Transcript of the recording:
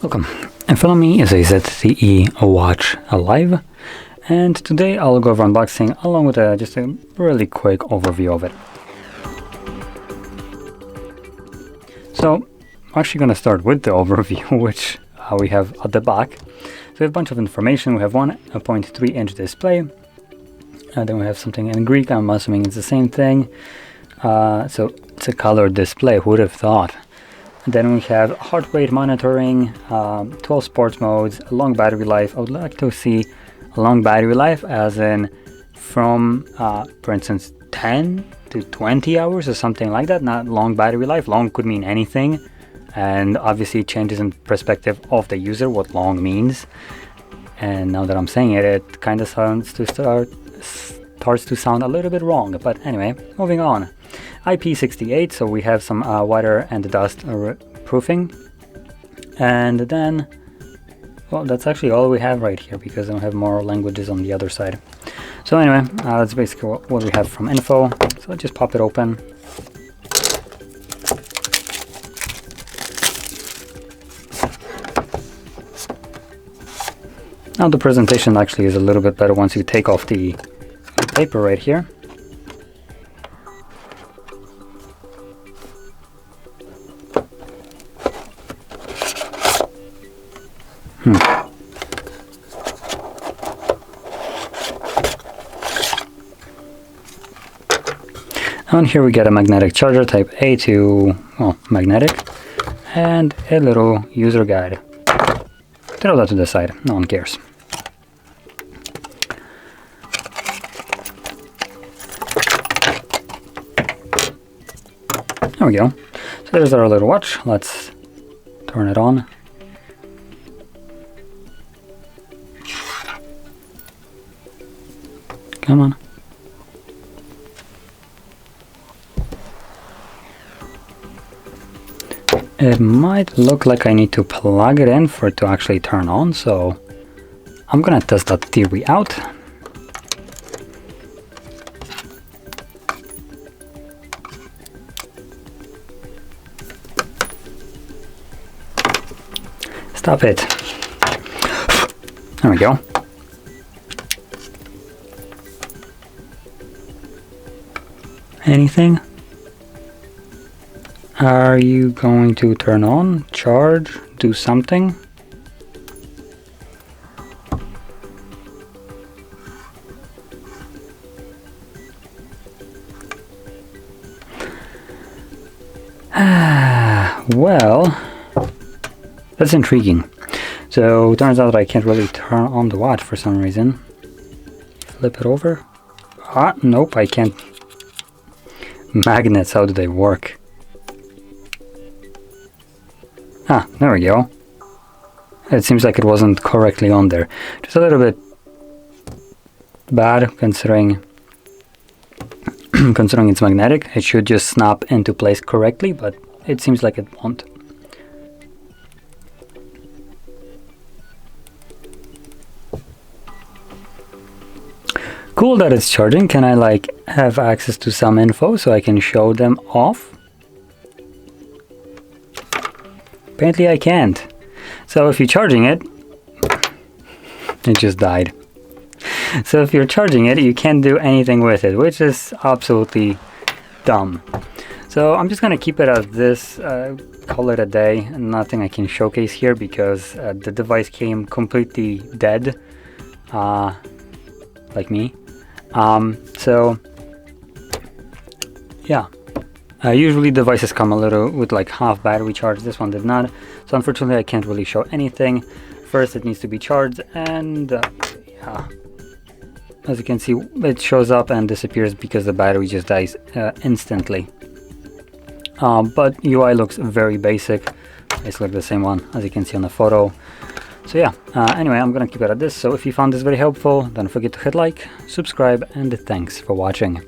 Welcome. In front of me is a ZTE Watch Alive, and today I'll go over unboxing along with just a really quick overview of it. So I'm actually going to start with the overview, which we have at the back. So we have a bunch of information. We have 1.3-inch display, and then we have something in Greek. I'm assuming it's the same thing. So it's a color display. Who would have thought? And then we have heart rate monitoring, 12 sports modes, a long battery life. I would like to see a long battery life as in from, for instance, 10 to 20 hours or something like that. Not long battery life. Long could mean anything. And obviously it changes in perspective of the user what long means. And now that I'm saying it, it kind of starts to sound a little bit wrong. But anyway, moving on. IP68, so we have some water and dust proofing. And then, well, that's actually all we have right here because I don't have more languages on the other side. So anyway, that's basically what we have from info. So I'll just pop it open. Now the presentation actually is a little bit better once you take off the paper right here. And here we get a magnetic charger type A to, well, magnetic, and a little user guide. Throw that to the side, no one cares. There we go. So there's our little watch. Let's turn it on. Come on. It might look like I need to plug it in for it to actually turn on, so I'm gonna test that theory out. Stop it. There we go. Anything? Are you going to turn on, charge, do something? Well, that's intriguing. So it turns out that I can't really turn on the watch for some reason. Flip it over. Nope, I can't. Magnets, how do they work? There we go. It seems like it wasn't correctly on there. Just a little bit bad considering it's magnetic. It should just snap into place correctly, but it seems like it won't. Cool that it's charging. Can I like have access to some info so I can show them off? Apparently I can't. So if you're charging it, it just died. So if you're charging it, you can't do anything with it, which is absolutely dumb. So I'm just gonna keep it as this, call it a day. Nothing I can showcase here because the device came completely dead, like me. So yeah. Usually devices come a little with like half battery charge. This one did not, so unfortunately I can't really show anything. First it needs to be charged, and yeah, as you can see it shows up and disappears because the battery just dies instantly. But UI looks very basic. It's like the same one as you can see on the photo. So yeah, anyway, I'm gonna keep it at this. So if you found this very helpful, don't forget to hit like, subscribe, and thanks for watching.